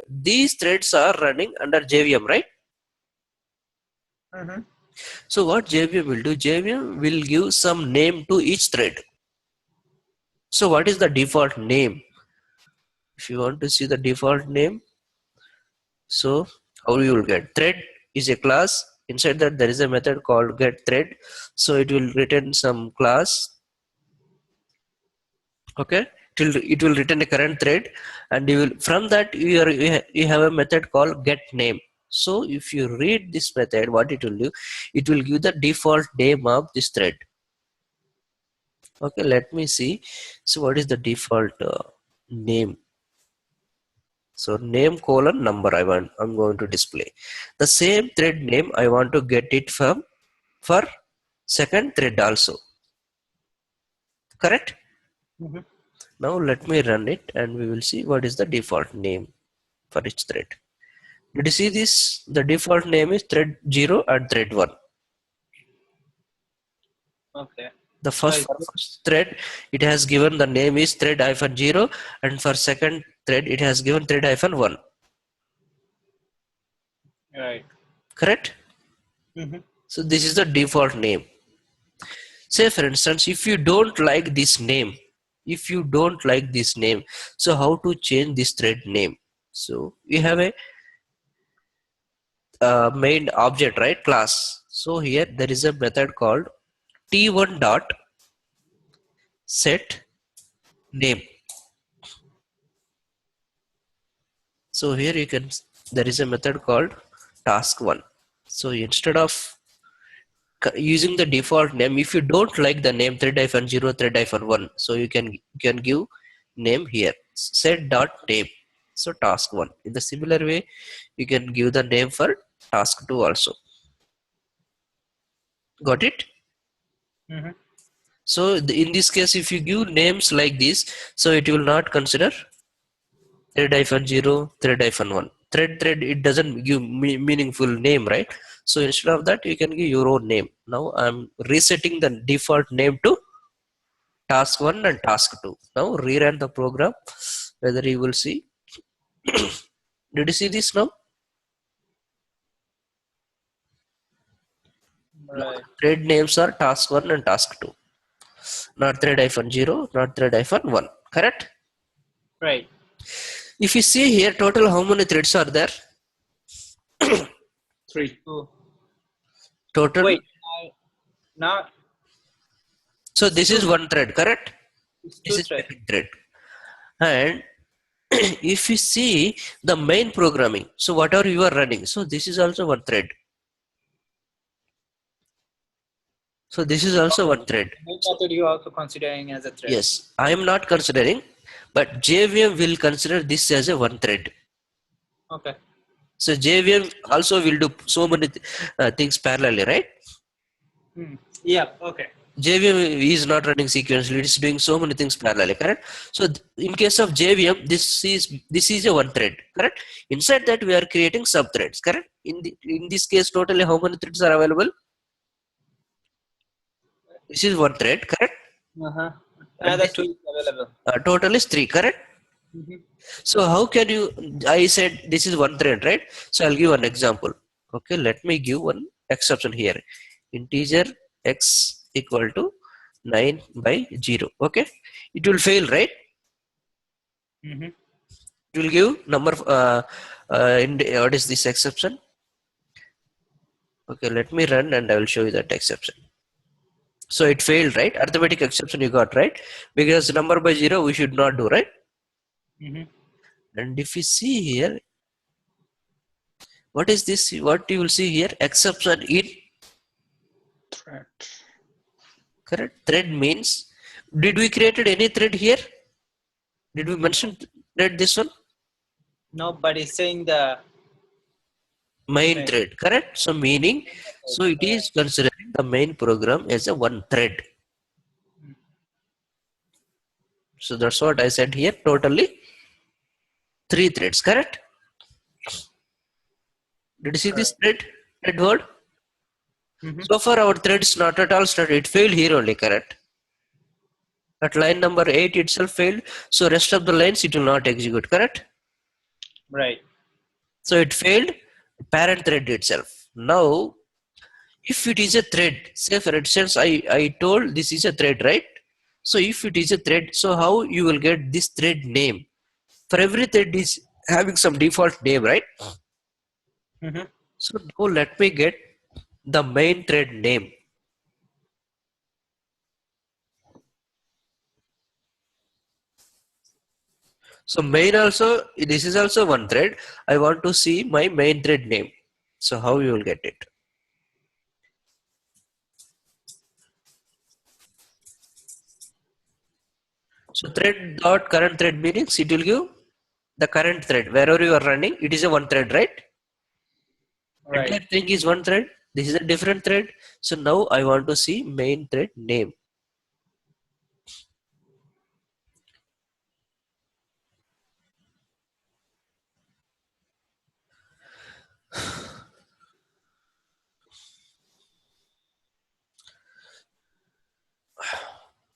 These threads are running under JVM, right? So what JVM will do? JVM will give some name to each thread. So what is the default name? If you want to see the default name, so how you will get? Thread is a class. Inside that there is a method called getThread. So it will return some class. Okay, it will return a current thread, and you will, from that you have a method called getName. So if you read this method, what it will do? It will give the default name of this thread. Okay, let me see. So what is the default name? So name colon number I'm going to display. The same thread name I want to get it from for second thread also. Correct? Now let me run it and we will see what is the default name for each thread. Did you see this? The default name is thread 0 and thread 1. Okay. The first thread, it has given the name is thread-0, and for second thread it has given thread-1. Right. Correct? So this is the default name. Say for instance, if you don't like this name, so how to change this thread name? So we have a main object, right, class. So here there is a method called t1 dot set name. So here you can, there is a method called task1. So instead of using the default name, if you don't like the name thread-0 thread-1, so you can give name here, set dot name. So task1. In the similar way, you can give the name for task2 also. Got it? So in this case, if you give names like this, so it will not consider thread-0 thread-1. Thread it doesn't give meaningful name, right? So instead of that, you can give your own name. Now I'm resetting the default name to task1 and task2. Now rerun the program, whether you will see. Did you see this now? Right. Thread names are task1 and task2. Not thread-0, not thread-1. Correct? Right. If you see here, total how many threads are there? 3. Total. Wait. Now. So this is one thread, correct? This is second thread. And if you see the main programming, so whatever you are running, so this is also one thread. So this is also one thread. Main method you are also considering as a thread. Yes, I am not considering, but JVM will consider this as a one thread. Okay. So JVM also will do so many things parallelly, right? Yeah. Okay. JVM is not running sequentially; it is doing so many things parallelly, correct? So in case of JVM, this is a one thread, correct? Inside that we are creating sub threads, correct? In this case, totally how many threads are available? This is one thread, correct? Another 2 is available. Total is 3, correct? So how can you? I said this is one thread, right? So I'll give an example. Okay, let me give one exception here. Integer x equal to 9/0. Okay, it will fail, right? It will give number. What is this exception? Okay, let me run and I will show you that exception. So it failed, right? Arithmetic exception you got, right? Because number by 0 we should not do, right? And if you see here, what is this? What you will see here? Exception in Thread. Correct. Thread means, did we created any thread here? Did we mention thread this one? No, but it's saying the main thread, correct? So meaning, so it is considering the main program as a one thread. So that's what I said here. Totally 3 threads, correct? Did you see this thread word? So far our thread is not at all started. It failed here only, correct? At line number 8 itself failed. So rest of the lines it will not execute, correct? Right. So it failed parent thread itself. Now, if it is a thread, say for instance, I told this is a thread, right? So if it is a thread, so how you will get this thread name? For every thread is having some default name, right? Mm-hmm. So now let me get the main thread name. So main also, this is also one thread. I want to see my main thread name. So how you will get it? So thread dot current thread means it will give the current thread wherever you are running. It is a one thread, right? Right. Entire thing is one thread. This is a different thread. So now I want to see main thread name.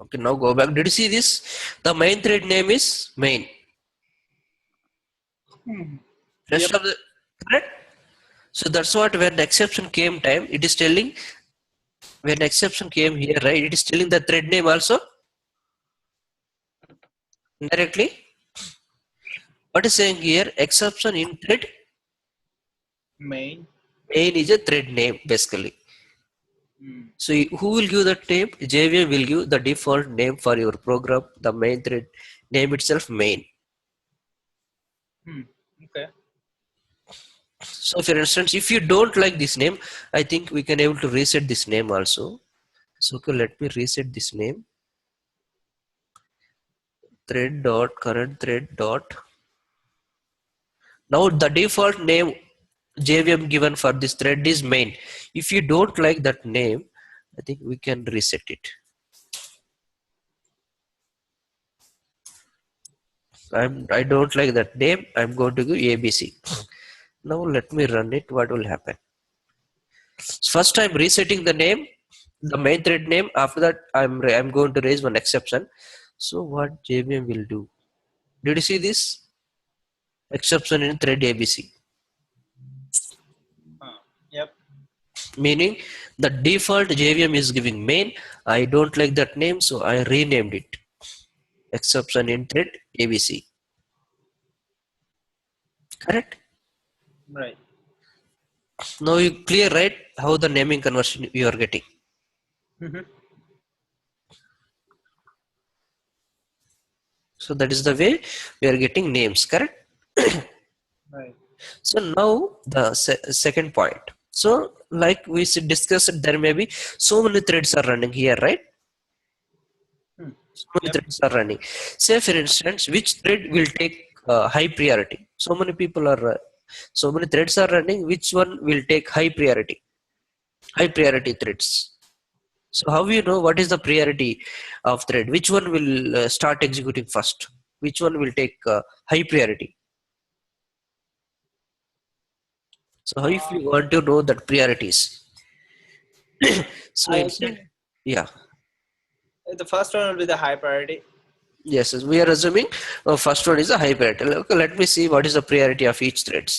Okay, now go back. Did you see this? The main thread name is main. Rest Yep. of the correct. So that's what when the exception came time, it is telling when exception came here, right? It is telling the thread name also indirectly. What is saying here? Exception in thread Main. main is a thread name basically. Mm. So who will give that name? JVM will give the default name for your program. The main thread name itself main. Hmm. Okay. So for instance, if you don't like this name, I think we can able to reset this name also. So okay, let me reset this name. Thread dot current thread dot. Now the default name JVM given for this thread is main. If you don't like that name, I think we can reset it. I don't like that name. I'm going to give ABC. Now let me run it. What will happen? First I'm resetting the name, the main thread name. After that I'm going to raise one exception. So what JVM will do? Did you see this exception in thread ABC? Yep. Meaning the default JVM is giving main. I don't like that name, so I renamed it. Exception in thread ABC. Correct? Right. Now you clear, right? How the naming conversion you are getting. Mm-hmm. So that is the way we are getting names, correct? Right. So now the second point. So like we discussed, there may be so many threads are running here, right? Hmm. So many Yep. threads are running. Say for instance, which thread will take high priority? So many people are, so many threads are running. Which one will take high priority? High priority threads. So how you know what is the priority of thread? Which one will start executing first? Which one will take high priority? So how if Uh, you want to know that priorities? So I instead, think yeah, the first one will be the high priority. yes, we are assuming first one is a high priority. Okay, let me see what is the priority of each threads.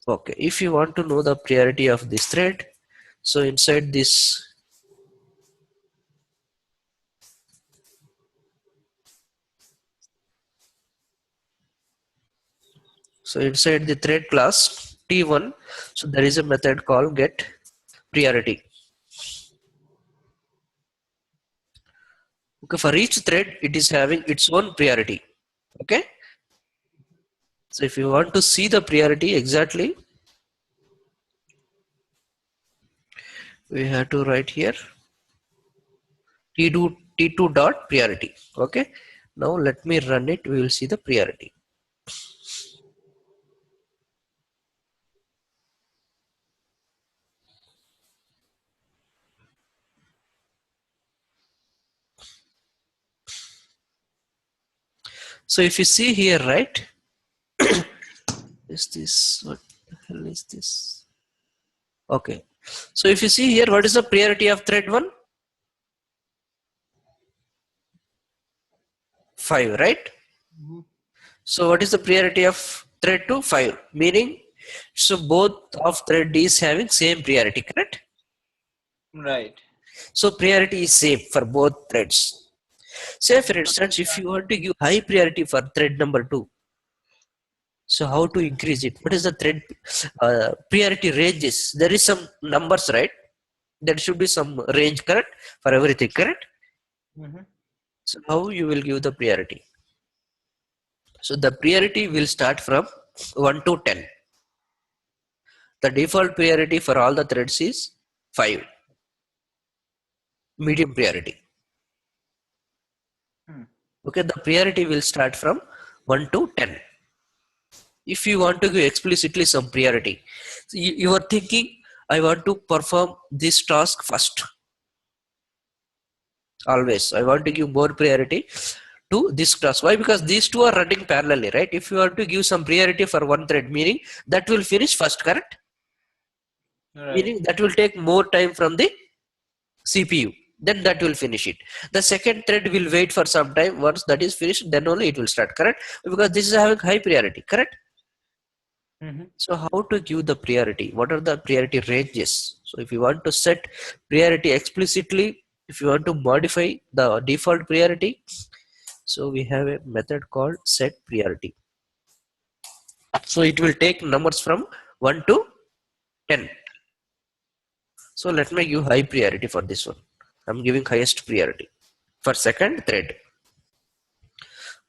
Okay, if you want to know the priority of this thread, so inside this, so inside the thread class T1, so there is a method called get priority. Okay, for each thread, it is having its own priority. Okay, so if you want to see the priority exactly, we have to write here T2 dot priority. Okay, now let me run it. We will see the priority. So if you see here, right, is this what the hell is this? Okay, so if you see here, what is the priority of thread 1? 5, right? Mhm. So what is the priority of thread 2? 5. Meaning, so both of thread is having same priority, correct? Right. So priority is same for both threads. Say for instance, if you want to give high priority for thread number 2, so how to increase it? What is the thread priority ranges? There is some numbers, right? There should be some range, correct? For everything, correct? Mm-hmm. So how you will give the priority? So the priority will start from 1 to 10. The default priority for all the threads is 5. Medium priority. Okay, the priority will start from 1 to 10. If you want to give explicitly some priority, so you are thinking, I want to perform this task first. Always, I want to give more priority to this task. Why? Because these two are running parallelly, right? If you want to give some priority for one thread, meaning that will finish first, correct? Right. Meaning that will take more time from the CPU. Then that will finish it. The second thread will wait for some time. Once that is finished, then only it will start, correct? Because this is having high priority, correct? Mm-hmm. So how to give the priority? What are the priority ranges? So if you want to set priority explicitly, if you want to modify the default priority, so we have a method called set priority. So it will take numbers from 1 to 10. So let me give high priority for this one. I'm giving highest priority for second thread.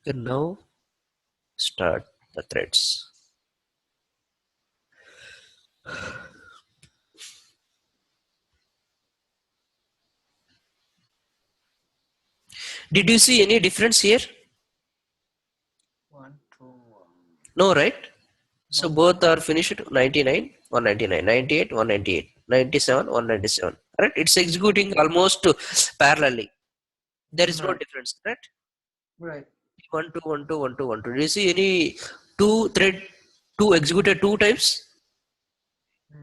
Okay, now start the threads. Did you see any difference here? 1, 2, No, right? So no. both are finished 99, 199, 98, 198, 97, 197. Right? It's executing almost parallelly. There is no Right. difference, correct? Right. 1, 2, 1, 2, 1, 2, 1, 2. Do you see any two thread, two executed two times?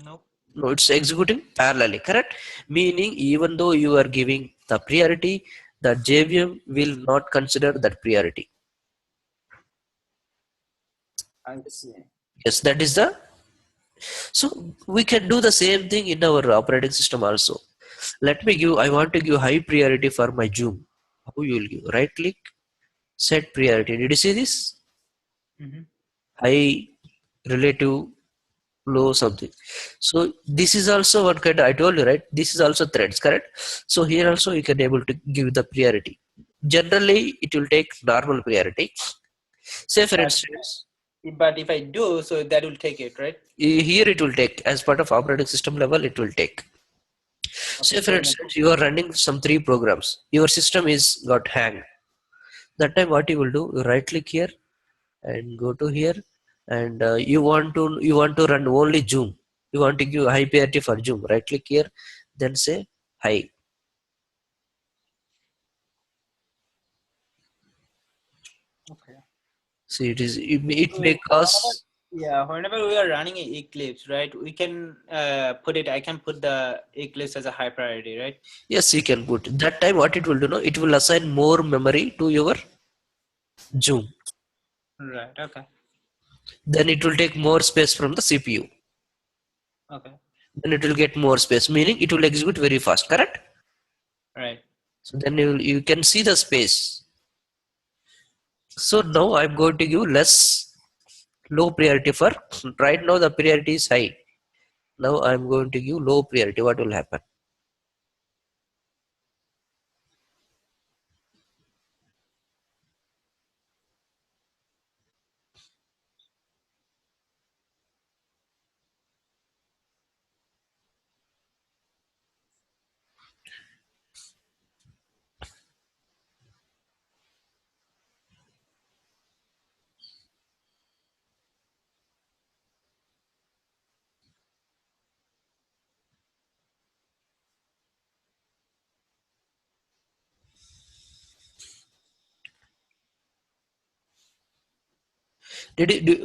Nope. No, it's executing parallelly, correct? Meaning, even though you are giving the priority, the JVM will not consider that priority. I see. Yes, that is the. So we can do the same thing in our operating system also. Let me give. I want to give high priority for my Zoom. How you will give? Right click, set priority. Did you see this? Mm-hmm. High, relative, low, something. So this is also one kind. I told you, right? This is also threads, correct? So here also you can able to give the priority. Generally, it will take normal priority. Say for But instance, but if I do, so that will take it, right? here it will take as part of operating system level. It will take. Okay. Say for So in a, instance, you are running some three programs. Your system is got hang. That time, what you will do? You right click here and go to here, and you want to run only Zoom. You want to give high priority for Zoom. Right click here, then say high. okay. See, it may So whenever, cause. yeah, whenever we are running a Eclipse, right, we can put it. I can put the Eclipse as a high priority, right? Yes, you can put that time. What it will do? No, it will assign more memory to your Zoom. Right. Okay. Then it will take more space from the CPU. Okay. Then it will get more space, meaning it will execute very fast. Correct? Right. So then you can see the space. So now I'm going to give less low priority for right now the priority is high. Now I'm going to give low priority. What will happen?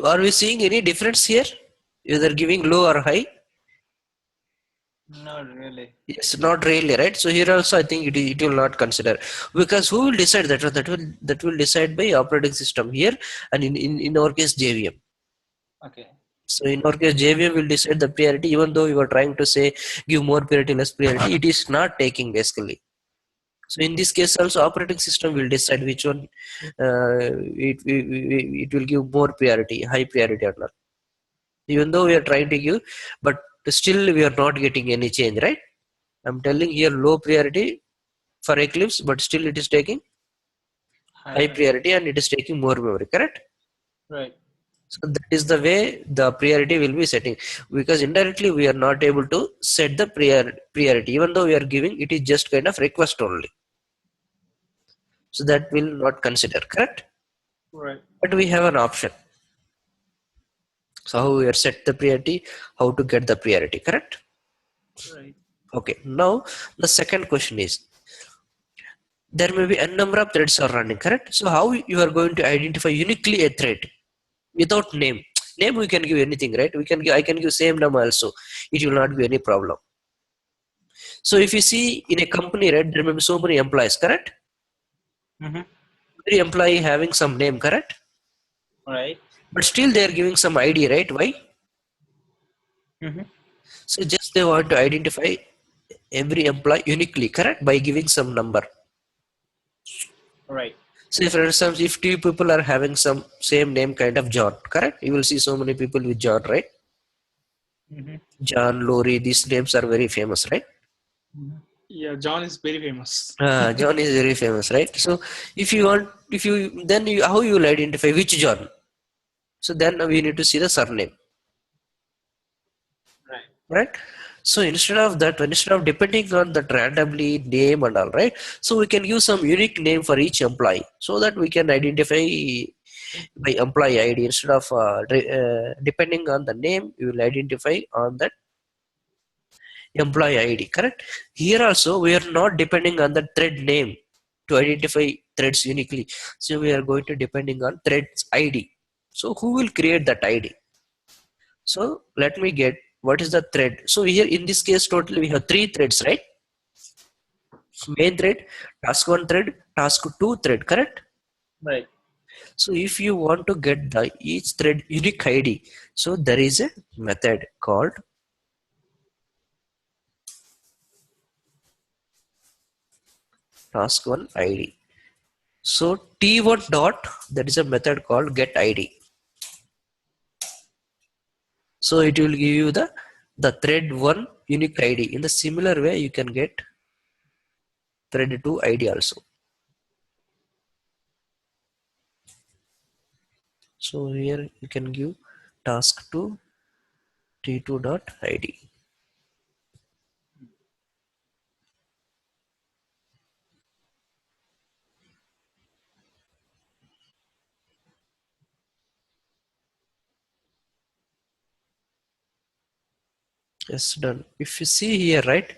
Are we seeing any difference here? Either giving low or high? Not really. Yes, not really, right? So here also I think it will not consider, because who will decide that? That will decide by operating system here, and in our case JVM. Okay. So in our case JVM will decide the priority, even though you are trying to say give more priority, less priority, it is not taking basically. So in this case also operating system will decide which one it will give more priority, high priority or not. Even though we are trying to give, but still we are not getting any change, right? I'm telling here low priority for Eclipse, but still it is taking High high priority. priority and it is taking more memory, correct? Right. So that is the way the priority will be setting, because indirectly we are not able to set the priority, even though we are giving, it is just kind of request only. So that will not consider, correct? Right. But we have an option. So how we are set the priority, how to get the priority, correct? Right. Okay, now the second question is, there may be a number of threads are running, correct? So how you are going to identify uniquely a thread without name? Name we can give anything, right? We can give, I can give same name also. It will not be any problem. So if you see in a company, right, there may be so many employees, correct? Mm-hmm. Every employee having some name, correct? Right. But still they are giving some ID, right? Why? Mm-hmm. So just they want to identify every employee uniquely, correct? By giving some number. Right. Say for instance, if two people are having some same name kind of John, correct? You will see so many people with John, right? Mm-hmm. John, Lori, these names are very famous, right? Yeah, John is very famous. John is very famous, right? So if you want, if you then you, how you will identify which John? So then we need to see the surname, Right. right? So instead of that, instead of depending on that randomly name and all, right? So we can use some unique name for each employee, so that we can identify by employee ID instead of depending on the name. You will identify on that employee ID, correct? Here also we are not depending on the thread name to identify threads uniquely. So we are going to depending on threads ID. So who will create that ID? So let me get what is the thread. So here in this case totally we have 3 threads, right? Main thread, task 1 thread, task 2 thread, correct? Right. So if you want to get the each thread unique ID, so there is a method called task1 ID. So T1 dot, that is a method called get ID. So it will give you the thread 1 unique ID. In the similar way you can get thread 2 ID also. So here you can give task 2 T2 dot ID. Yes, done. If you see here, right,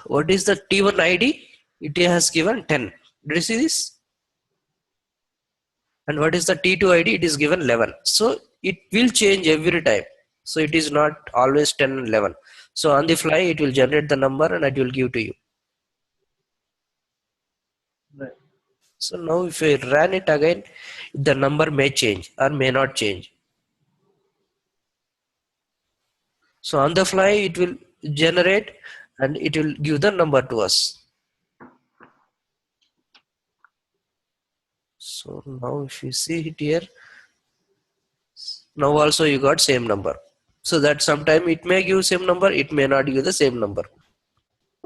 what is the T1 ID? It has given 10. Did you see this? And what is the T2 ID? It is given 11. So it will change every time. So it is not always 10 and 11. So on the fly, it will generate the number and it will give to you. Right. So now if I run it again, the number may change or may not change. So on the fly, it will generate and it will give the number to us. So now if you see it here, now also you got same number. So that sometime it may give same number, it may not give the same number.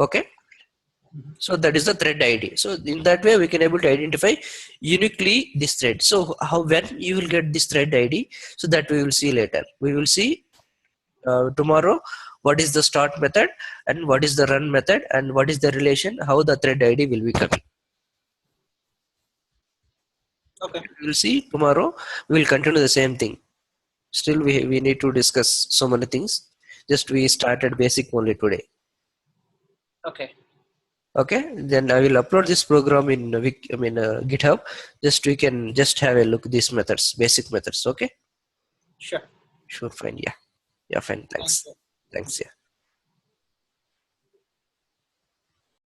Okay. So that is the thread ID. So in that way we can able to identify uniquely this thread. So how, when you will get this thread ID, so that we will see later. We will see tomorrow what is the start method and what is the run method and what is the relation, how the thread ID will be coming. Okay. We will see tomorrow. We will continue the same thing. Still we need to discuss so many things. Just we started basic only today. Okay. Okay, then I will upload this program in GitHub. Just we can just have a look these methods, basic methods. Okay, Sure. sure, fine, yeah, yeah, fine. Thank Thanks, you. thanks, yeah.